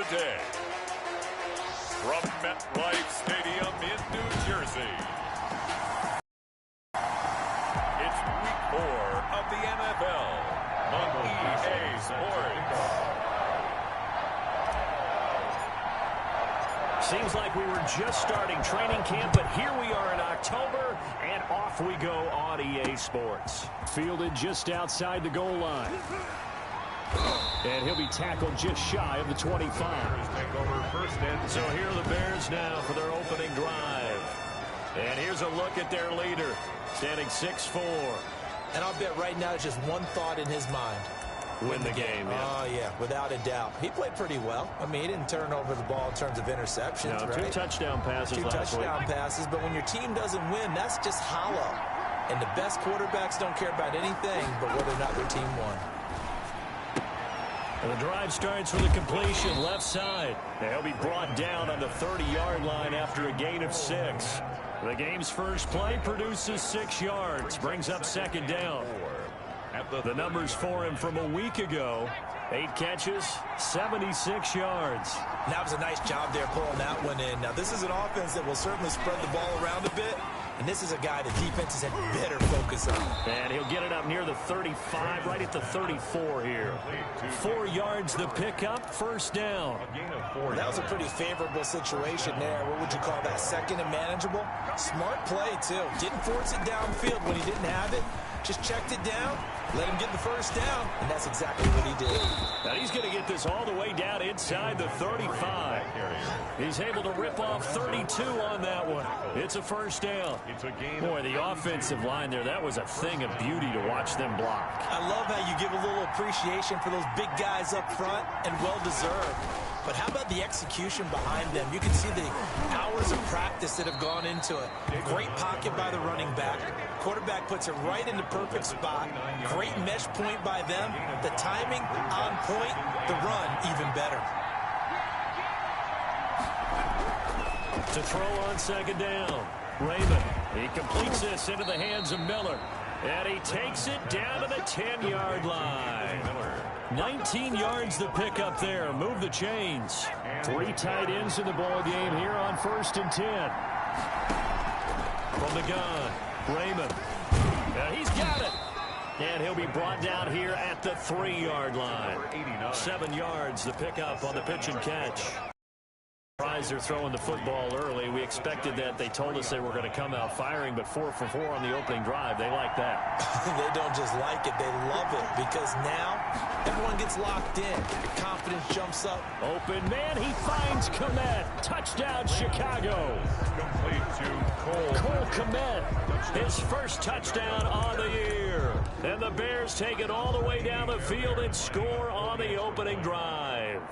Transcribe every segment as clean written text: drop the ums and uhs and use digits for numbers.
today. From MetLife Stadium in New Jersey, it's Week 4 of the NFL on EA Sports. Seems like we were just starting training camp, but here we are in October, and off we go on EA Sports. Fielded just outside the goal line. And he'll be tackled just shy of the 25. So here are the Bears now for their opening drive. And here's a look at their leader, standing 6'4". And I'll bet right now it's just one thought in his mind. Win the game, yeah. Oh, yeah, without a doubt. He played pretty well. I mean, he didn't turn over the ball in terms of interceptions, no, right? 2 touchdown passes last week. 2 touchdown passes, but when your team doesn't win, that's just hollow. And the best quarterbacks don't care about anything but whether or not their team won. And the drive starts with a completion left side. They'll be brought down on the 30-yard line after a gain of 6. The game's first play produces 6 yards, brings up second down. The numbers for him from a week ago: 8 catches, 76 yards. That was a nice job there pulling that one in. Now, this is an offense that will certainly spread the ball around a bit. And this is a guy the defenses had better focus on. And he'll get it up near the 35, right at the 34 here. 4 yards the pickup, first down. That was a pretty favorable situation there. What would you call that? Second and manageable? Smart play, too. Didn't force it downfield when he didn't have it. Just checked it down, let him get the first down, and that's exactly what he did. Now he's going to get this all the way down inside the 35. He's able to rip off 32 on that one. It's a first down. Boy, the offensive line there, that was a thing of beauty to watch them block. I love how you give a little appreciation for those big guys up front, and well-deserved. But how about the execution behind them? You can see the hours of practice that have gone into it. Great pocket by the running back. Quarterback puts it right in the perfect spot. Great mesh point by them. The timing on point. The run even better. To throw on second down. Raymond. He completes this into the hands of Miller. And he takes it down to the 10-yard line. 19 yards the pickup there. Move the chains. 3 tight ends in the ball game here on 1st and 10. From the gun, Raymond. He's got it. And he'll be brought down here at the 3-yard line. 7 yards the pickup on the pitch and catch. They're throwing the football early. We expected that. They told us they were going to come out firing, but 4 for 4 on the opening drive. They like that. They don't just like it, they love it, because now everyone gets locked in. Confidence jumps up. Open man, he finds Kmet. Touchdown, Chicago. Complete to Cole Kmet, his first touchdown on the year. And the Bears take it all the way down the field and score on the opening drive.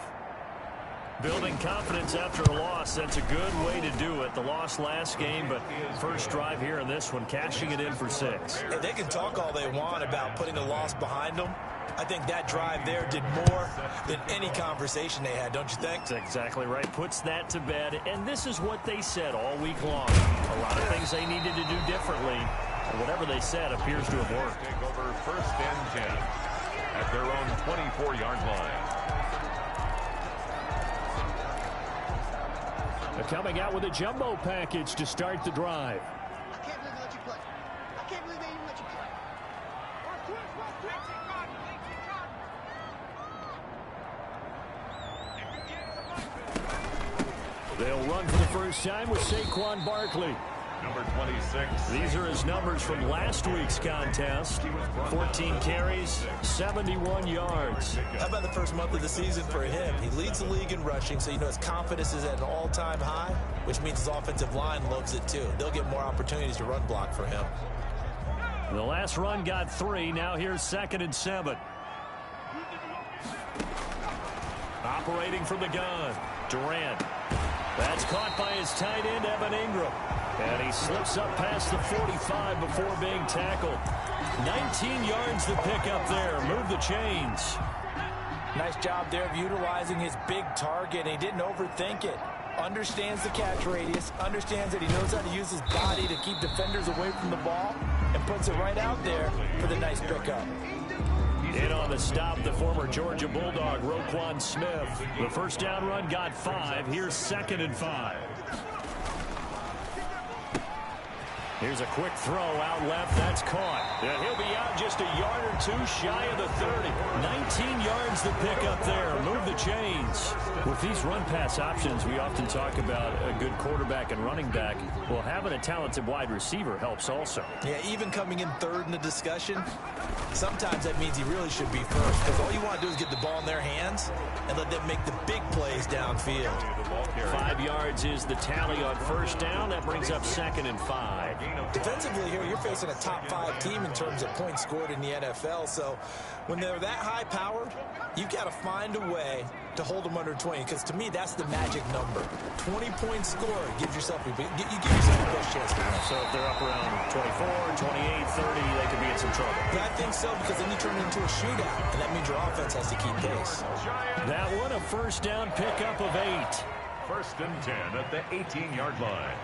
Building confidence after a loss, that's a good way to do it. The loss last game, but first drive here in this one, cashing it in for 6. And they can talk all they want about putting a loss behind them. I think that drive there did more than any conversation they had, don't you think? That's exactly right. Puts that to bed, and this is what they said all week long. A lot of things they needed to do differently, and whatever they said appears to have worked. take over 1st and 10 at their own 24-yard line. Coming out with a jumbo package to start the drive. I can't believe they let you play. I can't believe they even let you play. They'll run for the first time with Saquon Barkley. Number 26. These are his numbers from last week's contest. 14 carries, 71 yards. How about the first month of the season for him? He leads the league in rushing, so you know his confidence is at an all-time high, which means his offensive line loves it too. They'll get more opportunities to run block for him. The last run got 3. Now here's 2nd and 7. Operating from the gun, Durant. That's caught by his tight end, Evan Ingram. And he slips up past the 45 before being tackled. 19 yards to pick up there. Move the chains. Nice job there of utilizing his big target. He didn't overthink it. Understands the catch radius. Understands that he knows how to use his body to keep defenders away from the ball. And puts it right out there for the nice pickup. In on the stop, the former Georgia Bulldog, Roquan Smith. The first down run got 5. Here's 2nd and 5. Here's a quick throw out left. That's caught. And he'll be out just a yard or 2 shy of the 30. 19 yards to pick up there. Move the chains. With these run-pass options, we often talk about a good quarterback and running back. Well, having a talented wide receiver helps also. Yeah, even coming in third in the discussion, sometimes that means he really should be first, because all you want to do is get the ball in their hands and let them make the big plays downfield. 5 yards is the tally on first down. That brings up 2nd and 5. Defensively here, you're facing a top 5 team in terms of points scored in the NFL. So when they're that high powered, you've got to find a way to hold them under 20. Because to me, that's the magic number. 20 points scored gives yourself you give yourself the best chance to win. So if they're up around 24, 28, 30, they could be in some trouble. Yeah, I think so, because then you turn it into a shootout, and that means your offense has to keep pace. That one a first down pickup of 8. 1st and 10 at the 18-yard line.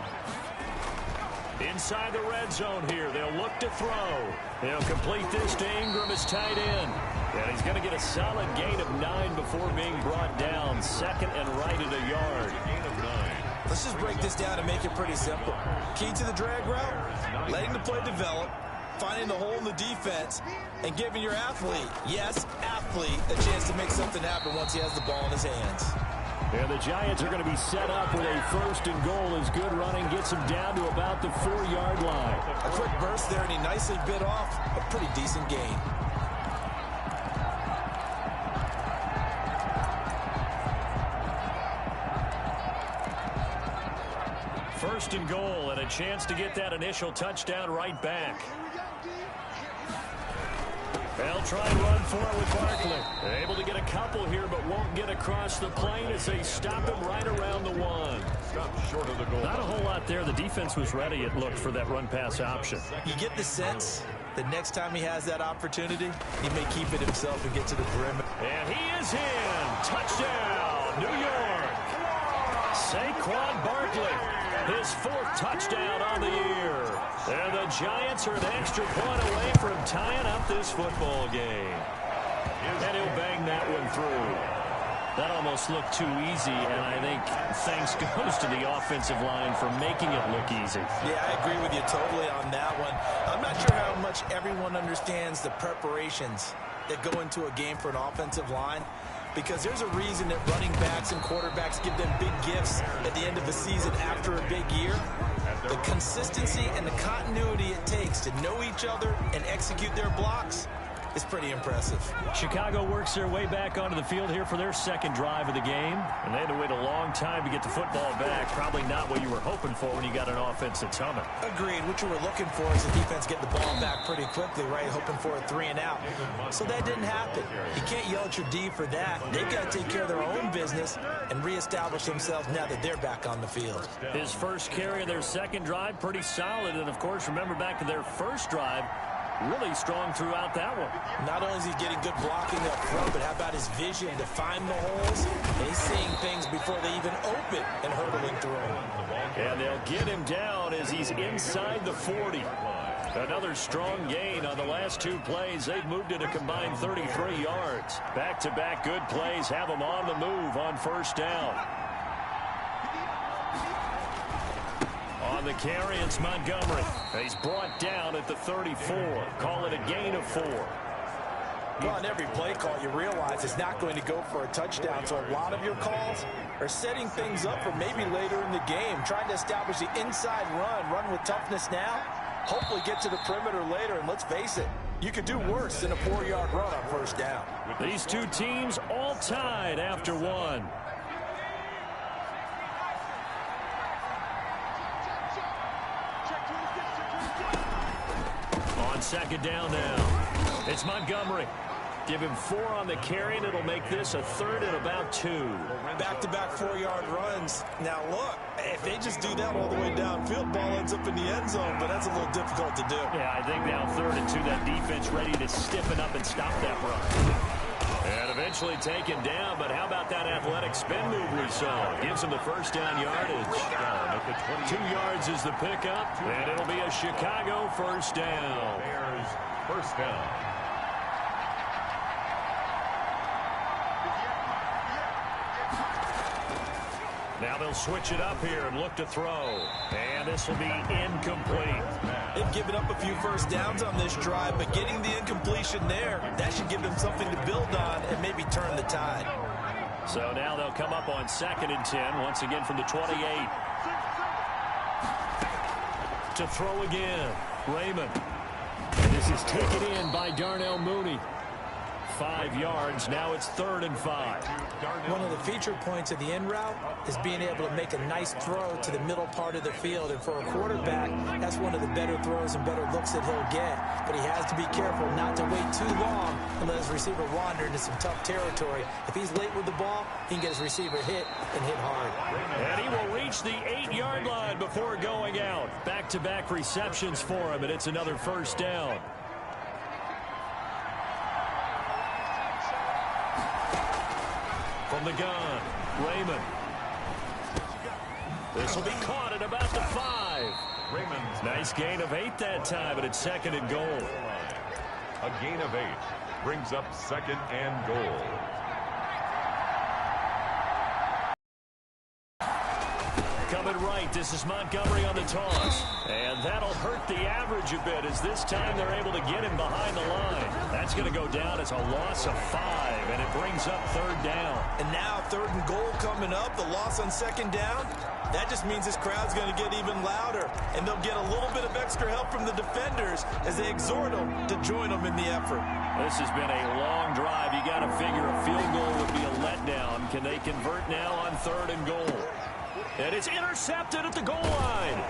Inside the red zone here. They'll look to throw. They'll complete this to Ingram as tight end. And he's going to get a solid gain of 9 before being brought down. 2nd and right at a yard. Gain of 9. Let's just break this down and make it pretty simple. Key to the drag route, letting the play develop, finding the hole in the defense, and giving your athlete, yes, athlete, a chance to make something happen once he has the ball in his hands. And the Giants are going to be set up with a 1st and goal as good running gets him down to about the 4-yard line. A quick burst there, and he nicely bit off a pretty decent gain. First and goal, and a chance to get that initial touchdown right back. They'll try and run for it with Barkley. Able to get a couple here, but won't get across the plane as they stop him right around the 1. Stop short of the goal. Not a whole lot there. The defense was ready, it looked, for that run-pass option. You get the sense that next time he has that opportunity, he may keep it himself and get to the perimeter. And he is in. Touchdown, New York. Saquon Barkley, his 4th touchdown on the year. And the Giants are an extra point away from tying up this football game. And he'll bang that one through. That almost looked too easy, and I think thanks goes to the offensive line for making it look easy. Yeah, I agree with you totally on that one. I'm not sure how much everyone understands the preparations that go into a game for an offensive line, because there's a reason that running backs and quarterbacks give them big gifts at the end of the season after a big year. The consistency and the continuity it takes to know each other and execute their blocks is pretty impressive. Chicago works their way back onto the field here for their 2nd drive of the game. And they had to wait a long time to get the football back. Probably not what you were hoping for when you got an offense that's humming. Agreed. What you were looking for is the defense get the ball back pretty quickly, right? Hoping for a 3 and out. So that didn't happen. You can't yell at your D for that. They've got to take care of their own business and reestablish themselves now that they're back on the field. His first carry of their 2nd drive, pretty solid. And, of course, remember back to their first drive, really strong throughout that one. Not only is he getting good blocking up front, but how about his vision to find the holes? And he's seeing things before they even open and hurdling through them. And they'll get him down as he's inside the 40. Another strong gain on the last 2 plays. They've moved it a combined 33 yards. Back-to-back good plays have them on the move on first down. On the carry, it's Montgomery. He's brought down at the 34. Call it a gain of 4. Well, on every play call, you realize it's not going to go for a touchdown. So a lot of your calls are setting things up for maybe later in the game, trying to establish the inside run with toughness now, hopefully get to the perimeter later. And let's face it, you could do worse than a 4-yard run on first down. These 2 teams all tied after 1. On 2nd down now, it's Montgomery. Give him 4 on the carry, and it'll make this a 3rd and about 2. Back-to-back 4-yard runs. Now, look, if they just do that all the way downfield, ball ends up in the end zone, but that's a little difficult to do. Yeah, I think now 3rd and 2, that defense ready to stiffen up and stop that run. And eventually taken down, but how about that athletic spin move we saw? Gives him the first down yardage. 2 yards is the pickup, and it'll be a Chicago first down. Bears first down. Now they'll switch it up here and look to throw. And this will be incomplete. They've given up a few first downs on this drive, but getting the incompletion there, that should give them something to build on and maybe turn the tide. So now they'll come up on 2nd and 10, once again from the 28. To throw again, Raymond. And this is taken in by Darnell Mooney. 5 yards. Now it's 3rd and 5. One of the feature points of the in route is being able to make a nice throw to the middle part of the field. And for a quarterback, that's one of the better throws and better looks that he'll get. But he has to be careful not to wait too long and let his receiver wander into some tough territory. If he's late with the ball, he can get his receiver hit and hit hard. And he will reach the 8-yard line before going out. Back-to-back receptions for him, and it's another first down. From the gun, Raymond. This will be caught at about the 5. Raymond's nice gain of 8 that time, but it's 2nd and goal. A gain of 8 brings up 2nd and goal. Coming right, this is Montgomery on the toss. And that'll hurt the average a bit as this time they're able to get him behind the line. That's going to go down as a loss of 5, and it brings up 3rd down. And now 3rd and goal coming up, the loss on 2nd down. That just means this crowd's going to get even louder, and they'll get a little bit of extra help from the defenders as they exhort them to join them in the effort. This has been a long drive. You got to figure a field goal would be a letdown. Can they convert now on 3rd and goal? And it's intercepted at the goal line.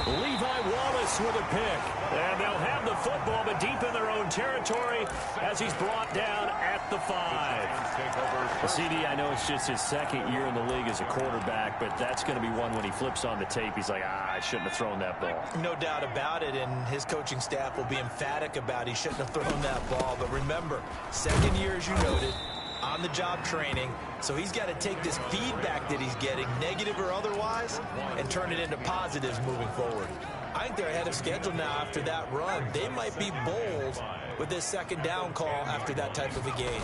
Levi Wallace with a pick. And they'll have the football, but deep in their own territory as he's brought down at the 5. Well, CD, I know it's just his 2nd year in the league as a quarterback, but that's going to be one when he flips on the tape. He's like, I shouldn't have thrown that ball. No doubt about it, and his coaching staff will be emphatic about he shouldn't have thrown that ball. But remember, 2nd year, as you noted, on-the-job training, so he's got to take this feedback that he's getting, negative or otherwise, and turn it into positives moving forward. I think they're ahead of schedule now after that run. They might be bold with this 2nd down call after that type of a game.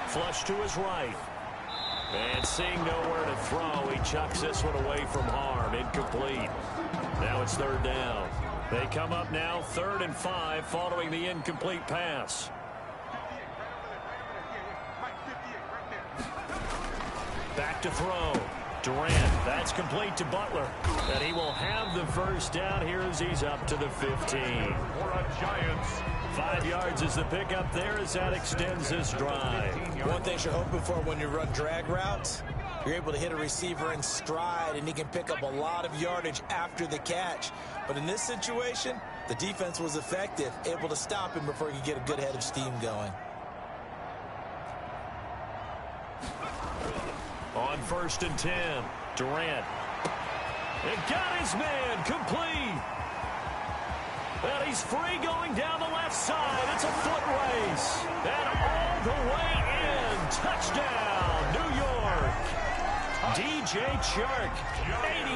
Flush to his right. And seeing nowhere to throw, he chucks this one away from harm. Incomplete. Now it's 3rd down. They come up now 3rd and 5 following the incomplete pass. Back to throw. Durant, that's complete to Butler. And he will have the first down here as he's up to the 15. For a Giants. 5 yards is the pickup there as that extends this drive. One thing you're hoping for when you run drag routes, you're able to hit a receiver in stride, and he can pick up a lot of yardage after the catch. But in this situation, the defense was effective, able to stop him before he could get a good head of steam going. On 1st and 10, Durant. It got his man complete. And he's free going down the left side. It's a foot race. And all the way in. Touchdown, New York. DJ Chark,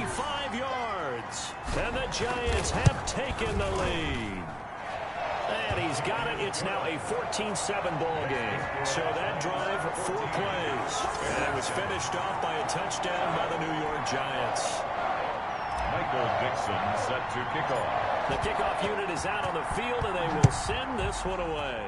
85 yards. And the Giants have taken the lead. And he's got it. It's now a 14-7 ball game. So that drive, 4 plays. And it was finished off by a touchdown by the New York Giants. Michael Dixon set to kick off. The kickoff unit is out on the field, and they will send this one away.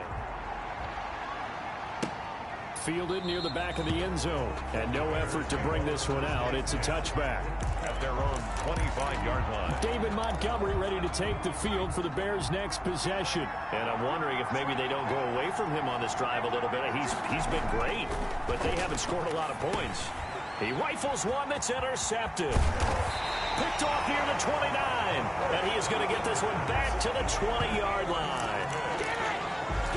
Fielded near the back of the end zone. And no effort to bring this one out. It's a touchback. At their own 25-yard line. David Montgomery ready to take the field for the Bears' next possession. And I'm wondering if maybe they don't go away from him on this drive a little bit. He's been great, but they haven't scored a lot of points. He rifles one that's intercepted. Picked off near the 29. And he is going to get this one back to the 20-yard line.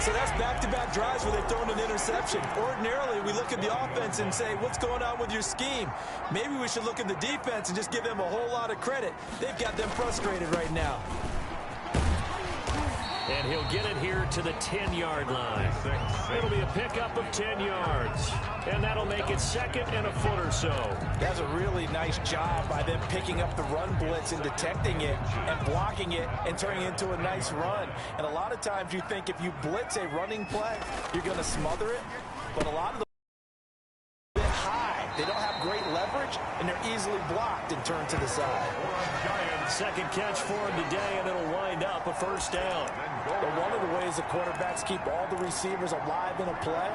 So that's back-to-back drives where they've thrown an interception. Ordinarily, we look at the offense and say, what's going on with your scheme? Maybe we should look at the defense and just give them a whole lot of credit. They've got them frustrated right now. And he'll get it here to the 10-yard line. It'll be a pickup of 10 yards. And that'll make it 2nd and a foot or so. That's a really nice job by them picking up the run blitz and detecting it and blocking it and turning it into a nice run. And a lot of times you think if you blitz a running play, you're going to smother it. But a lot of the to the side. Second catch for him today, and it'll wind up a first down. But one of the ways the quarterbacks keep all the receivers alive in a play,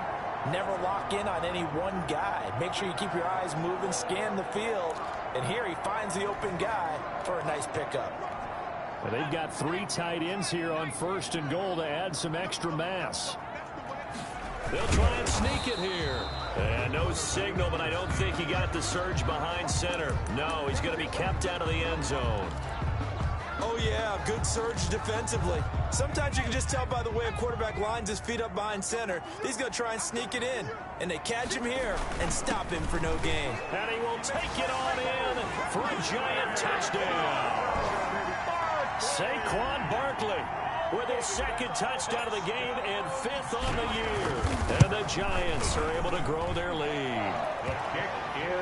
never lock in on any one guy. Make sure you keep your eyes moving, scan the field, and here he finds the open guy for a nice pickup. Well, they've got 3 tight ends here on 1st and goal to add some extra mass. They'll try and sneak it here. And no signal, but I don't think he got the surge behind center. No, he's going to be kept out of the end zone. Oh, yeah, good surge defensively. Sometimes you can just tell by the way a quarterback lines his feet up behind center. He's going to try and sneak it in. And they catch him here and stop him for no gain. And he will take it on in for a giant touchdown. Saquon Barkley with his 2nd touchdown of the game and 5th on the year. And the Giants are able to grow their lead.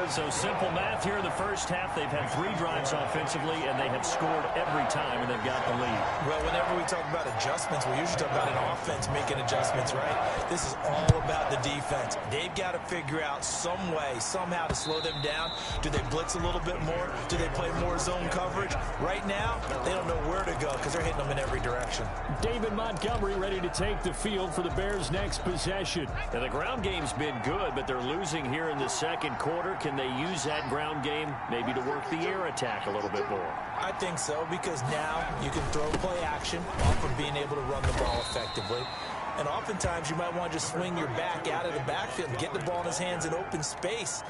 So simple math here in the first half. They've had 3 drives offensively, and they have scored every time, and they've got the lead. Well, whenever we talk about adjustments, we usually talk about an offense making adjustments, right? This is all about the defense. They've got to figure out some way, somehow to slow them down. Do they blitz a little bit more? Do they play more zone coverage? Right now, they don't know where to go because they're hitting them in every direction. David Montgomery ready to take the field for the Bears' next possession. And the ground game's been good, but they're losing here in the second quarter. Can they use that ground game maybe to work the air attack a little bit more? I think so, because now you can throw play action off of being able to run the ball effectively. And oftentimes you might want to just swing your back out of the backfield and get the ball in his hands in open space.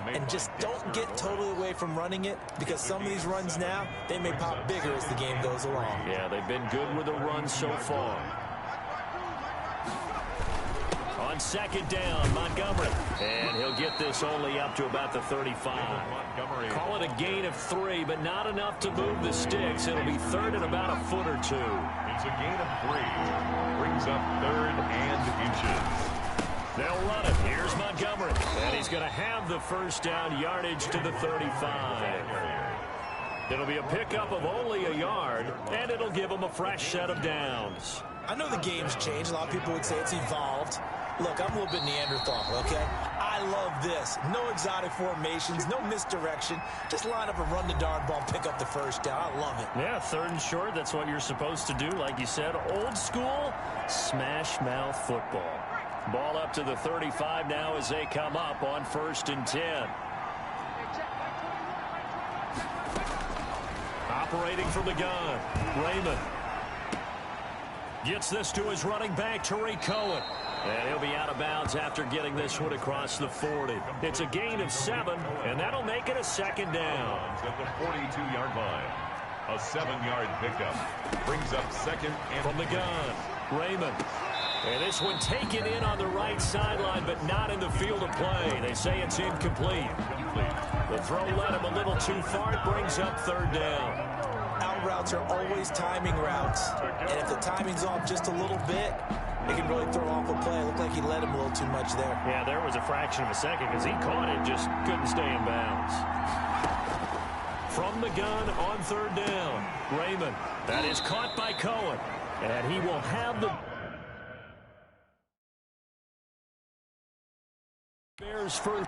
And just don't get totally away from running it, because some of these runs now, they may pop bigger as the game goes along. Yeah, they've been good with the run so far. On 2nd down, Montgomery. And he'll get this only up to about the 35. Call it a gain of 3, but not enough to move the sticks. It'll be 3rd and about a foot or 2. It's a gain of 3. Brings up 3rd and inches. They'll run it. Here's Montgomery. And he's going to have the first down, yardage to the 35. It'll be a pickup of only a yard, and it'll give him a fresh set of downs. I know the game's changed. A lot of people would say it's evolved. Look, I'm a little bit Neanderthal, okay? I love this. No exotic formations, no misdirection. Just line up and run the darn ball, pick up the first down. I love it. Yeah, 3rd and short, that's what you're supposed to do. Like you said, old school, smash mouth football. Ball up to the 35 now as they come up on 1st and 10. Operating from the gun, Raymond. Gets this to his running back, Tariq Cohen. And he'll be out of bounds after getting this one across the 40. It's a gain of 7, and that'll make it a 2nd down. At the 42-yard line. A 7-yard pickup. Brings up 2nd and from the gun, Raymond. And this one taken in on the right sideline, but not in the field of play. They say it's incomplete. The throw led him a little too far. It brings up 3rd down. Out routes are always timing routes. And if the timing's off just a little bit, it can really throw off a play. It looked like he let him a little too much there. Yeah, there was a fraction of a second because he caught it, just couldn't stay in bounds. From the gun on 3rd down, Raymond. That is caught by Cohen. And he will have the Bears first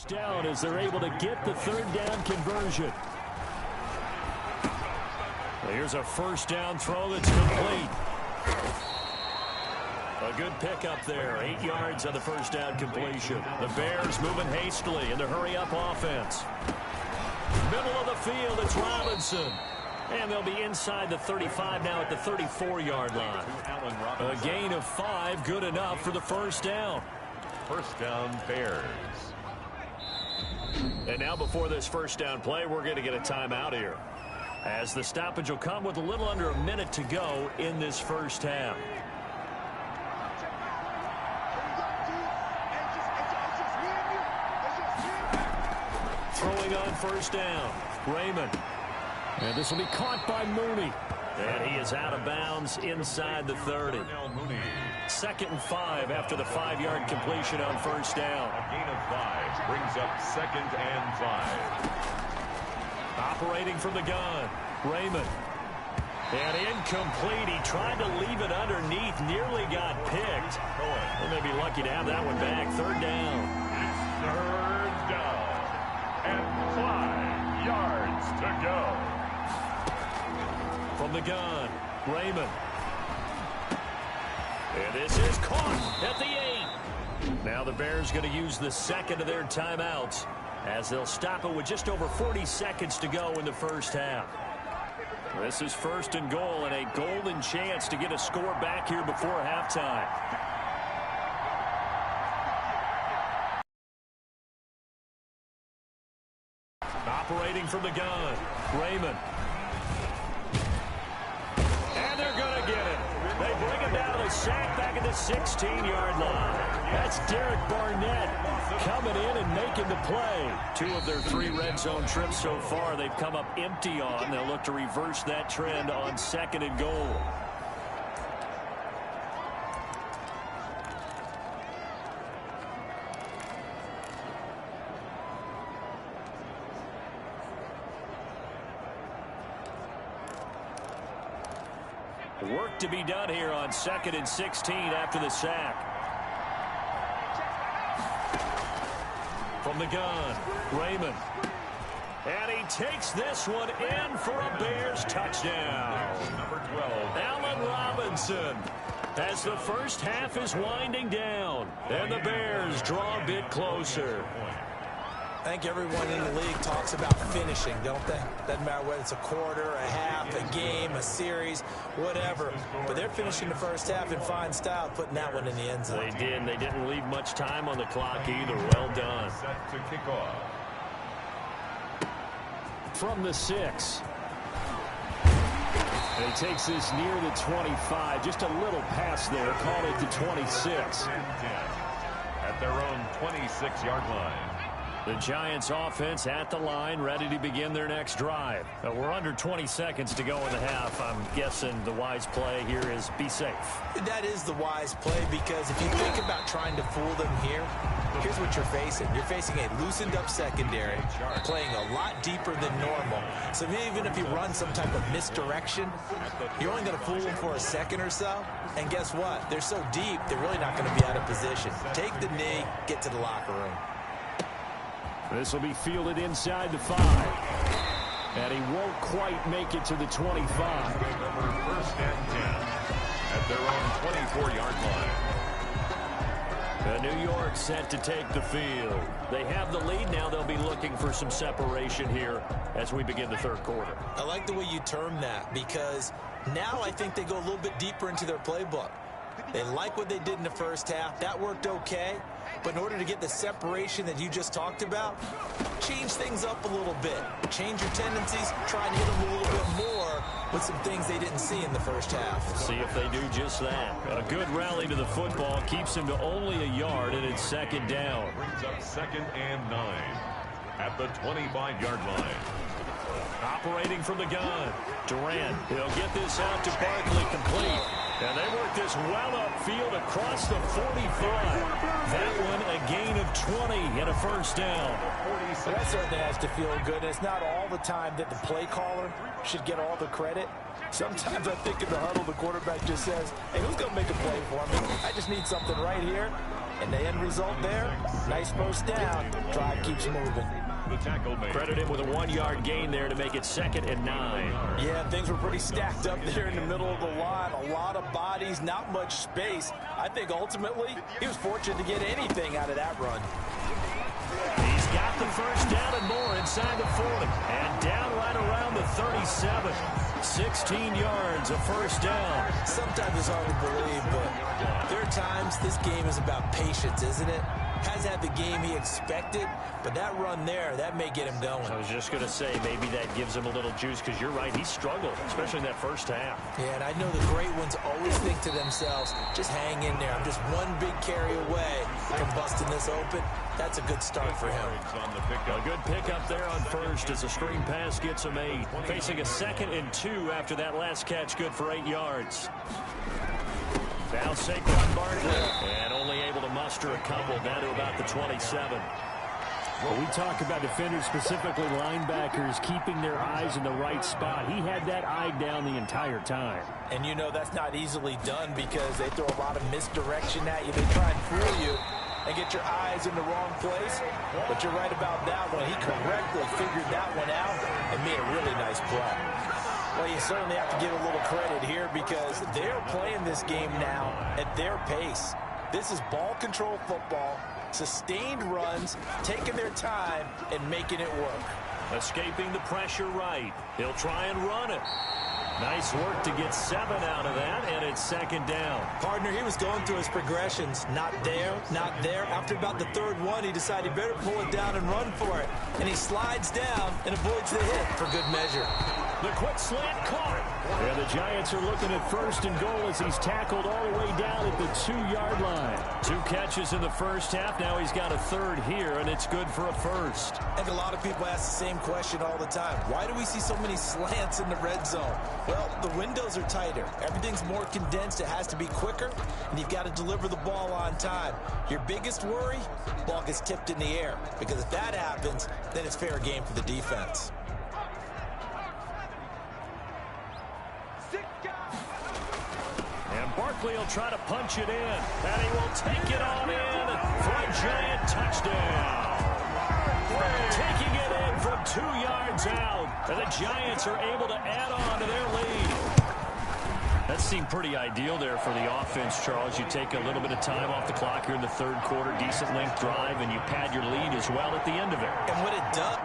down as they're able to get the 3rd down conversion. Here's a 1st down throw that's complete. A good pickup there. 8 yards on the 1st down completion. The Bears moving hastily in the hurry-up offense. Middle of the field, it's Robinson. And they'll be inside the 35 now at the 34-yard line. A gain of 5, good enough for the 1st down. 1st down, Bears. And now before this 1st down play, we're going to get a timeout here, as the stoppage will come with a little under a minute to go in this 1st half. Throwing on 1st down, Raymond. And this will be caught by Mooney. And he is out of bounds inside the 30. 2nd and 5 after the 5-yard completion on 1st down. A gain of 5 brings up 2nd and 5. Operating from the gun, Raymond. And incomplete. He tried to leave it underneath, nearly got picked. They may be lucky to have that one back. 3rd down. It's 3rd down and 5. to go. From the gun, Raymond. And this is caught at the 8. Now the Bears going to use the second of their timeouts as they'll stop it with just over 40 seconds to go in the first half. This is first and goal and a golden chance to get a score back here before halftime. Operating from the gun, Raymond. And they're going to get it. They bring him down, a sack back at the 16-yard line. That's Derek Barnett coming in and making the play. 2 of their 3 red zone trips so far they've come up empty on. They'll look to reverse that trend on second and goal. Work to be done here on 2nd and 16 after the sack. From the gun, Raymond. And he takes this one in for a Bears touchdown. Number 12. Allen Robinson. As the first half is winding down, and the Bears draw a bit closer. I think everyone in the league talks about finishing, don't they? Doesn't matter whether it's a quarter, a half, a game, a series, whatever. But they're finishing the first half in fine style, putting that one in the end zone. They did. They didn't leave much time on the clock either. Well done. Set to kick off. From the 6. And he takes this near the 25. Just a little pass there. Called it the 26. At their own 26-yard line. The Giants offense at the line, ready to begin their next drive. We're under 20 seconds to go in the half. I'm guessing the wise play here is be safe. That is the wise play, because if you think about trying to fool them here, here's what you're facing. You're facing a loosened up secondary, playing a lot deeper than normal. So even if you run some type of misdirection, you're only going to fool them for a second or so. And guess what? They're so deep, they're really not going to be out of position. Take the knee, get to the locker room. This will be fielded inside the 5. And he won't quite make it to the 25. First and 10 at their own 24-yard line. And New York set to take the field. They have the lead now. They'll be looking for some separation here as we begin the third quarter. I like the way you term that, because now I think they go a little bit deeper into their playbook. They like what they did in the first half. That worked okay. But in order to get the separation that you just talked about, change things up a little bit. Change your tendencies. Try and hit them a little bit more with some things they didn't see in the first half. See if they do just that. A good rally to the football keeps him to only a yard, and it's second down. Brings up 2nd and 9 at the 25-yard line. Operating from the gun, Durant. He'll get this out to Barkley, complete. And they work this well upfield across the 45. That one a gain of 20 and a first down. That certainly has to feel good. It's not all the time that the play caller should get all the credit. Sometimes I think in the huddle, the quarterback just says, hey, who's going to make a play for me? I just need something right here. And the end result there, nice first down. Drive keeps moving. The tackle made. Credit him with a 1-yard gain there to make it 2nd and 9. Yeah, things were pretty stacked up there in the middle of the line. A lot of bodies, not much space. I think ultimately he was fortunate to get anything out of that run. He's got the first down and more inside the 40. And down right around the 37. 16 yards, a first down. Sometimes it's hard to believe, but there are times this game is about patience, isn't it? Has had the game he expected, but that run there, that may get him going. I was just going to say, maybe that gives him a little juice, because you're right, he struggled, especially in that first half. Yeah, and I know the great ones always think to themselves, just hang in there. I'm just one big carry away from busting this open. That's a good start for him. A good pickup there on first as a screen pass gets him 8. Facing a 2nd and 2 after that last catch, good for 8 yards. Now Saquon Barkley, and only able to muster a couple down to about the 27. Well, we talk about defenders, specifically linebackers, keeping their eyes in the right spot. He had that eye down the entire time. And you know that's not easily done, because they throw a lot of misdirection at you. They try and fool you and get your eyes in the wrong place. But you're right about that one. He correctly figured that one out and made a really nice play. Well, you certainly have to give a little credit here because they're playing this game now at their pace. This is ball control football, sustained runs, taking their time, and making it work. Escaping the pressure right. He'll try and run it. Nice work to get 7 out of that, and it's second down. Partner, he was going through his progressions. Not there, not there. After about the third one, he decided he better pull it down and run for it. And he slides down and avoids the hit for good measure. The quick slant caught. Yeah, the Giants are looking at first and goal as he's tackled all the way down at the 2-yard line. 2 catches in the first half. Now he's got a third here, and it's good for a first. I think a lot of people ask the same question all the time. Why do we see so many slants in the red zone? Well, the windows are tighter. Everything's more condensed. It has to be quicker, and you've got to deliver the ball on time. Your biggest worry? Ball gets tipped in the air, because if that happens, then it's fair game for the defense. And Barkley will try to punch it in, and he will take it on in for a Giant touchdown. Taking it in from 2 yards out, and the Giants are able to add on to their lead. That seemed pretty ideal there for the offense, Charles. You take a little bit of time off the clock here in the third quarter, decent length drive, and you pad your lead as well at the end of it. And what it does...